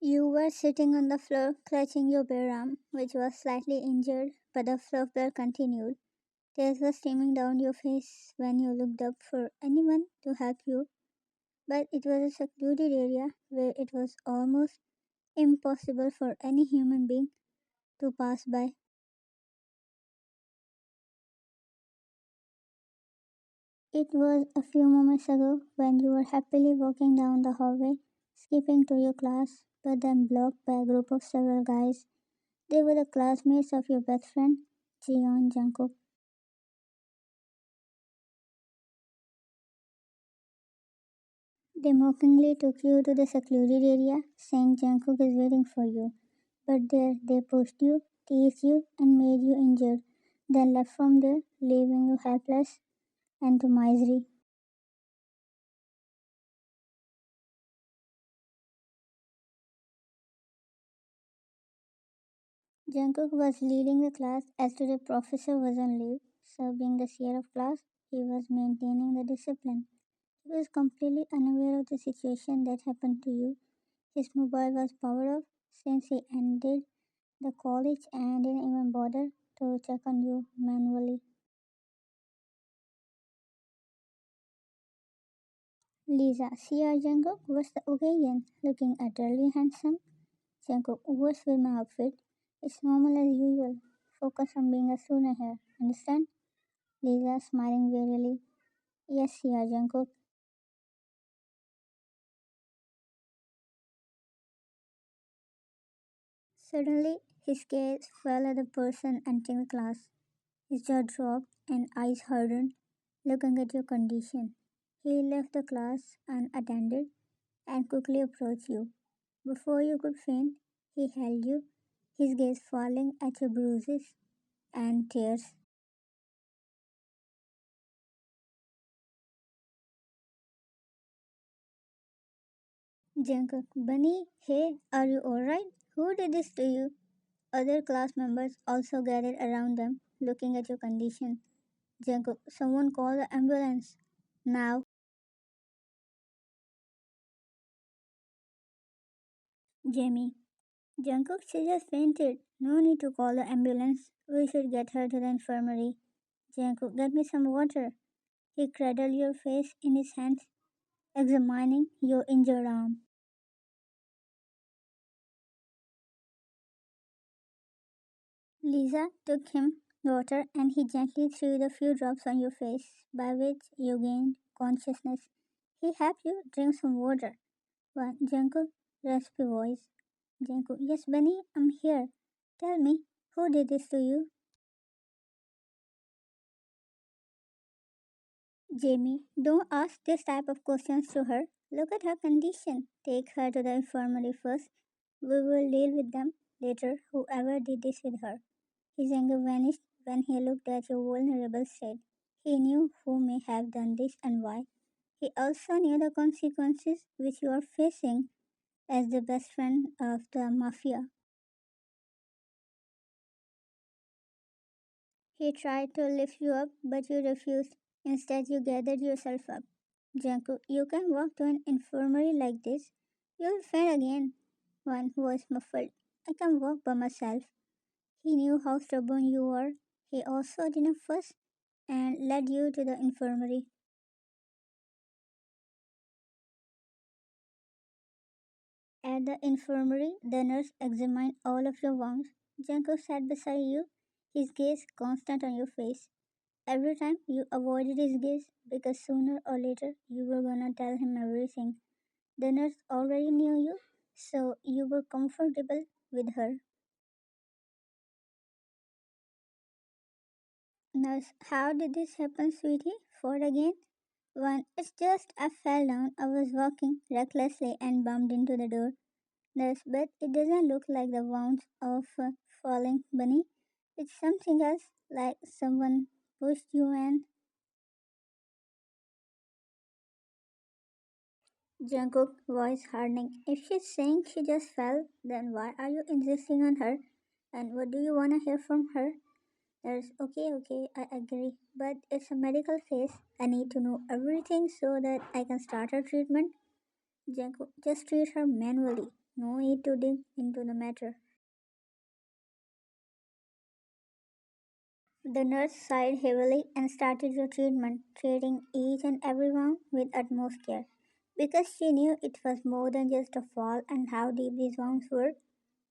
You were sitting on the floor, clutching your bare arm, which was slightly injured, but the flow of blood continued. Tears were streaming down your face when you looked up for anyone to help you, but it was a secluded area where it was almost impossible for any human being to pass by. It was a few moments ago when you were happily walking down the hallway, skipping to your class, but then blocked by a group of several guys. They were the classmates of your best friend, Jeon Jungkook. They mockingly took you to the secluded area, saying Jungkook is waiting for you. But there they pushed you, teased you, and made you injured, then left from there, leaving you helpless and to misery. Jungkook was leading the class as the professor was on leave, so being the chair of class, he was maintaining the discipline. He was completely unaware of the situation that happened to you. His mobile was powered off since he ended the college and didn't even bother to check on you manually. Lisa, see our Jungkook? What's the occasion? Looking utterly handsome. Jungkook, what's with my outfit? It's normal as usual. Focus on being a student here. Understand? Lisa, smiling wearily. Yes, yeah, Jungkook. Suddenly, his gaze fell at the person entering the class. His jaw dropped and eyes hardened, looking at your condition. He left the class unattended and quickly approached you. Before you could faint, he held you, his gaze falling at your bruises and tears. Jungkook, Bunny, hey, are you alright? Who did this to you? Other class members also gathered around them, looking at your condition. Jungkook, someone call the ambulance. Now, Jamie. Jungkook, she just fainted. No need to call the ambulance. We should get her to the infirmary. Jungkook, get me some water. He cradled your face in his hands, examining your injured arm. Lisa took him water and he gently threw the few drops on your face, by which you gained consciousness. He helped you drink some water. One, Jungkook, raspy voice. Jungkook, yes, Benny, I'm here. Tell me, who did this to you? Jamie, don't ask this type of questions to her. Look at her condition. Take her to the infirmary first. We will deal with them later, whoever did this with her. His anger vanished when he looked at your vulnerable state. He knew who may have done this and why. He also knew the consequences which you are facing as the best friend of the mafia. He tried to lift you up, but you refused. Instead, you gathered yourself up. Janko, you can walk to an infirmary like this. You'll faint again. One voice muffled. I can walk by myself. He knew how stubborn you were. He also didn't fuss and led you to the infirmary. At the infirmary, the nurse examined all of your wounds. Janko sat beside you, his gaze constant on your face. Every time you avoided his gaze because sooner or later you were gonna tell him everything. The nurse already knew you, so you were comfortable with her. Nurse, how did this happen, sweetie? Fought again? One, it's just I fell down. I was walking recklessly and bumped into the door. Nurse, but it doesn't look like the wounds of a falling bunny. It's something else, like someone pushed you and Jungkook voice hardening. If she's saying she just fell, then why are you insisting on her? And what do you want to hear from her? There's okay, I agree. But it's a medical case. I need to know everything so that I can start her treatment. Jungkook, just treat her manually. No need to dig into the matter. The nurse sighed heavily and started the treatment, treating each and every wound with utmost care. Because she knew it was more than just a fall and how deep these wounds were.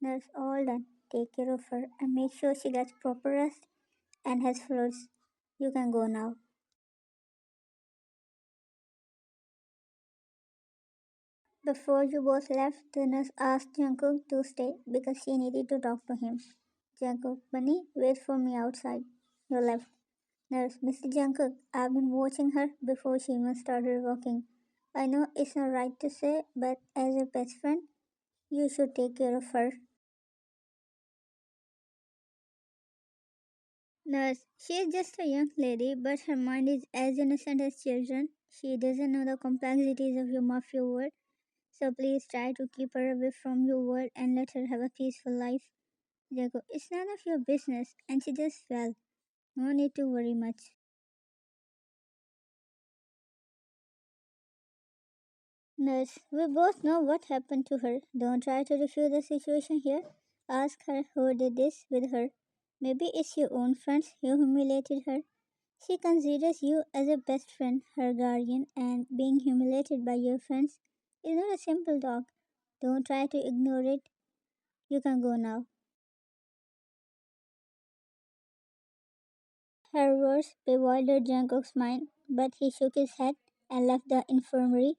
Nurse, all done. Take care of her and make sure she gets proper rest and has fluids. You can go now. Before you both left, the nurse asked Jungkook to stay because she needed to talk to him. Jungkook, Bunny, wait for me outside. You left. Nurse, Mr. Jungkook, I've been watching her before she even started walking. I know it's not right to say, but as a best friend, you should take care of her. Nurse, she is just a young lady, but her mind is as innocent as children. She doesn't know the complexities of your mafia world, so please try to keep her away from your world and let her have a peaceful life. Jago, it's none of your business, and she just fell. No need to worry much. Nurse, we both know what happened to her. Don't try to refuse the situation here. Ask her who did this with her. Maybe it's your own friends who humiliated her. She considers you as a best friend, her guardian, and being humiliated by your friends is not a simple talk. Don't try to ignore it. You can go now. Her words bewildered Jungkook's mind, but he shook his head and left the infirmary,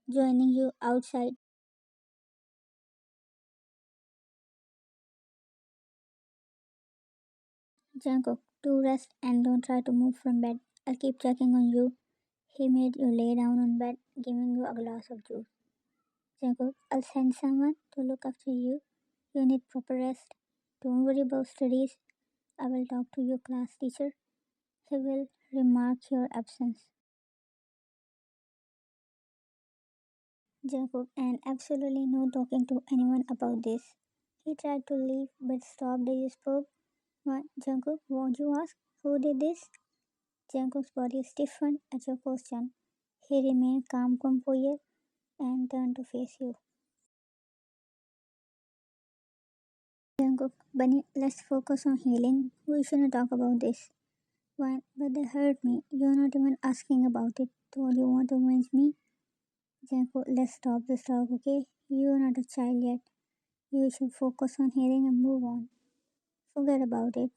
joining you outside. Jungkook, do rest and don't try to move from bed. I'll keep checking on you. He made you lay down on bed, giving you a glass of juice. Jungkook, I'll send someone to look after you. You need proper rest. Don't worry about studies. I will talk to your class teacher. He will remark your absence. Jungkook, and absolutely no talking to anyone about this. He tried to leave but stopped as you spoke. What, Jungkook, won't you ask? Who did this? Jungkook's body stiffened at your question. He remained calm, composed, and turned to face you. Jungkook, Bunny, let's focus on healing. We shouldn't talk about this. Why? But they hurt me. You're not even asking about it. Don't you want to avenge me? Jungkook, let's stop this talk, okay? You're not a child yet. You should focus on healing and move on. Forget about it.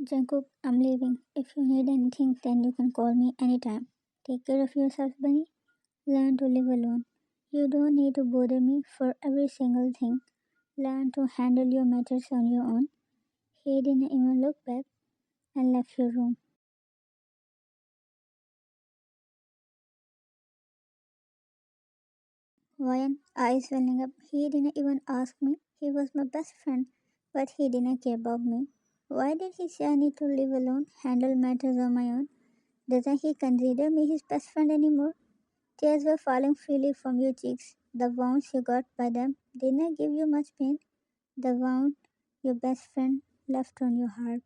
Jungkook, I'm leaving. If you need anything, then you can call me anytime. Take care of yourself, Bunny. Learn to live alone. You don't need to bother me for every single thing. Learn to handle your matters on your own. He didn't even look back and left your room. Ryan, eyes welling up. He didn't even ask me. He was my best friend, but he didn't care about me. Why did he say I need to live alone, handle matters on my own? Doesn't he consider me his best friend anymore? Tears were falling freely from your cheeks. The wounds you got by them didn't give you much pain. The wound your best friend left on your heart.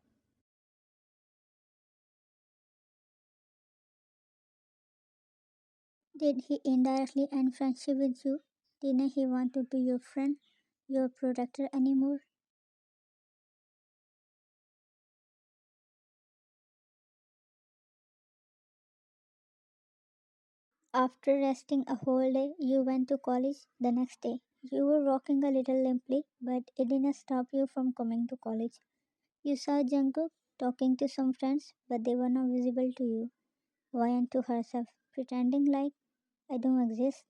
Did he indirectly end friendship with you? Didn't he want to be your friend, your protector anymore? After resting a whole day, you went to college the next day. You were walking a little limply, but it didn't stop you from coming to college. You saw Jungkook talking to some friends, but they were not visible to you. Ryan to herself, pretending like I don't exist.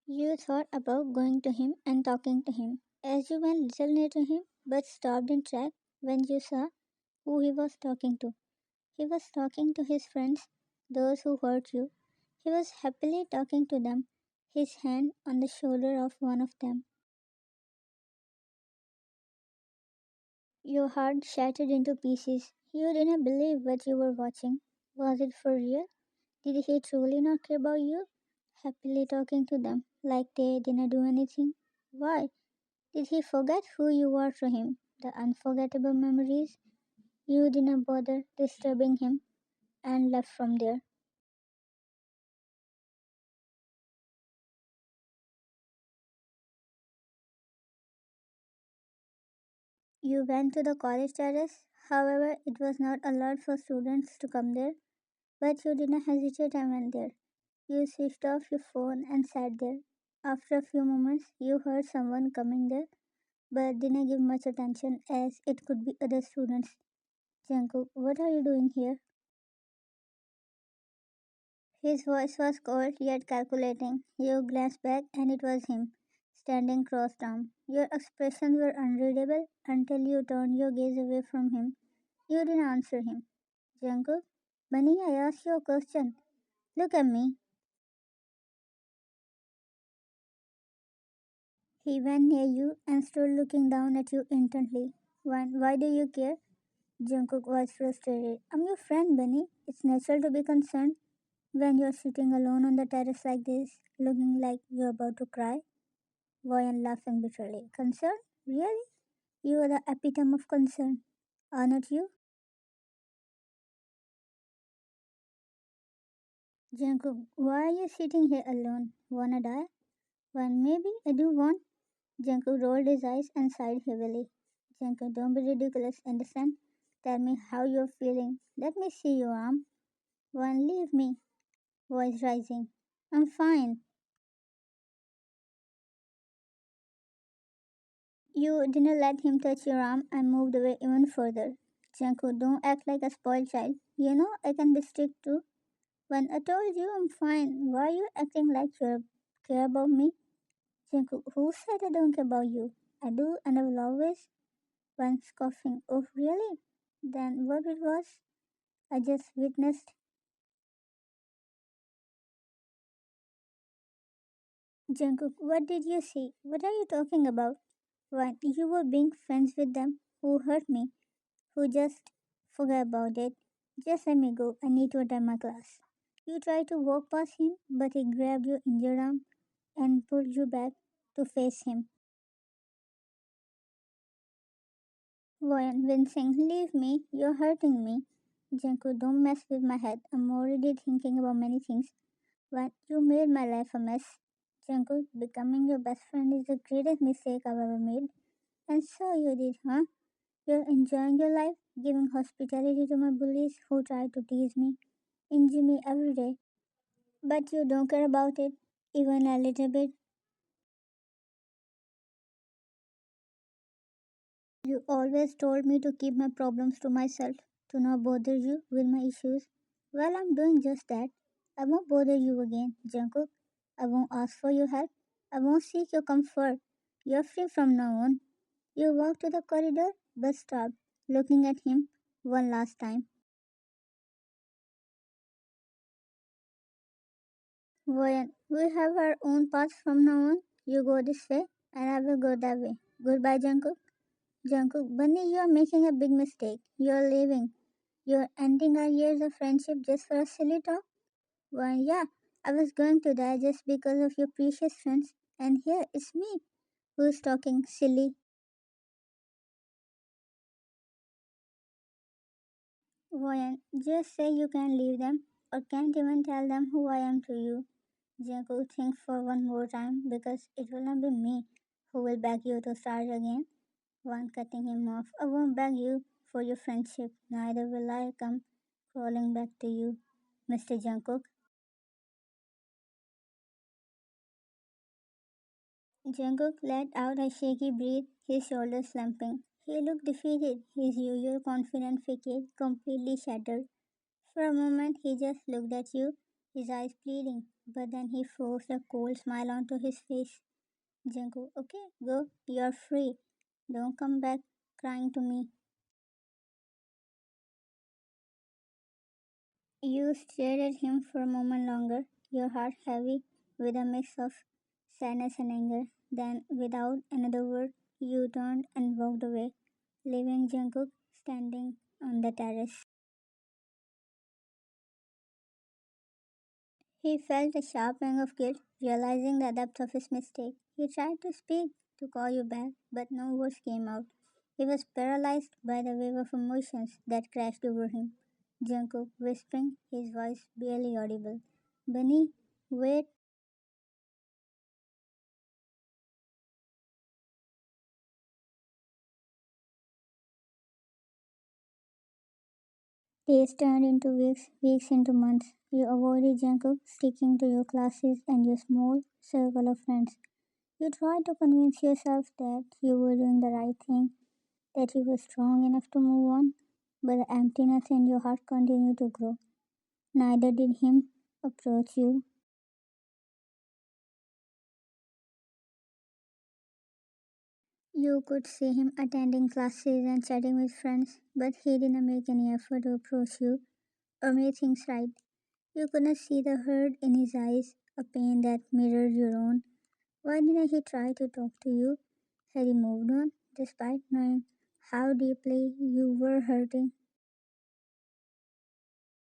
You thought about going to him and talking to him. As you went little near to him, but stopped in track when you saw who he was talking to. He was talking to his friends, those who hurt you. He was happily talking to them, his hand on the shoulder of one of them. Your heart shattered into pieces. You didn't believe what you were watching. Was it for real? Did he truly not care about you? Happily talking to them like they didn't do anything? Why? Did he forget who you are to him? The unforgettable memories? You didn't bother disturbing him and left from there. You went to the college terrace. However, it was not allowed for students to come there, but you did not hesitate and went there. You switched off your phone and sat there. After a few moments, you heard someone coming there, but didn't give much attention as it could be other students. Jungkook, what are you doing here? His voice was cold yet calculating. You glanced back and it was him, standing crossed armed. Your expressions were unreadable until you turned your gaze away from him. You didn't answer him. Jungkook, Bunny, I asked you a question. Look at me. He went near you and stood looking down at you intently. Why do you care? Jungkook was frustrated. I'm your friend, Bunny. It's natural to be concerned when you're sitting alone on the terrace like this, looking like you're about to cry. Voyan laughing bitterly. Concern? Really? You are the epitome of concern. Are not you? Jungkook, why are you sitting here alone? Wanna die? Well, maybe I do want. Jungkook rolled his eyes and sighed heavily. Jungkook, don't be ridiculous, understand? Tell me how you're feeling. Let me see your arm. One, leave me. Voice rising. I'm fine. You didn't let him touch your arm and moved away even further. Jungkook, don't act like a spoiled child. You know I can be strict too. When I told you I'm fine, why are you acting like you care about me? Jungkook, who said I don't care about you? I do and I will always. One scoffing. Oh, really? Then what it was? I just witnessed. Jungkook, what did you see? What are you talking about? When you were being friends with them who hurt me, who just forget about it. Just let me go. I need to attend my class. You tried to walk past him, but he grabbed your injured arm and pulled you back to face him. Voyan wincing, leave me, you're hurting me. Jungkook, don't mess with my head. I'm already thinking about many things. When you made my life a mess. Jungkook, becoming your best friend is the greatest mistake I've ever made. And so you did, huh? You're enjoying your life, giving hospitality to my bullies who try to tease me, injure me every day. But you don't care about it, even a little bit. You always told me to keep my problems to myself, to not bother you with my issues. Well, I'm doing just that. I won't bother you again, Jungkook. I won't ask for your help. I won't seek your comfort. You're free from now on. You walked to the corridor, but stopped, looking at him one last time. Voyan, we have our own paths from now on. You go this way, and I will go that way. Goodbye, Jungkook. Jungkook, Bunny, you are making a big mistake. You're leaving. You're ending our years of friendship just for a silly talk? Why, yeah, I was going to die just because of your precious friends, and here it's me who's talking silly. Voyan, just say you can leave them, or can't even tell them who I am to you. Jungkook, think for one more time, because it will not be me who will beg you to start again. One cutting him off. I won't beg you for your friendship, neither will I come crawling back to you, Mr. Jungkook. Jungkook let out a shaky breath, his shoulders slumping. He looked defeated, his usual confident facade completely shattered. For a moment, he just looked at you, his eyes pleading, but then he forced a cold smile onto his face. Jungkook, okay, go, you're free. Don't come back crying to me. You stared at him for a moment longer, your heart heavy with a mix of sadness and anger. Then, without another word, you turned and walked away, leaving Jungkook standing on the terrace. He felt a sharp pang of guilt, realizing the depth of his mistake. He tried to speak, to call you back, but no words came out. He was paralyzed by the wave of emotions that crashed over him. Jungkook whispering, his voice barely audible. Bunny, wait. Days turned into weeks, weeks into months. You avoided Jungkook, sticking to your classes and your small circle of friends. You tried to convince yourself that you were doing the right thing, that you were strong enough to move on, but the emptiness in your heart continued to grow. Neither did him approach you. You could see him attending classes and chatting with friends, but he didn't make any effort to approach you or make things right. You couldn't see the hurt in his eyes, a pain that mirrored your own. Why didn't he try to talk to you? Had he moved on, despite knowing how deeply you were hurting?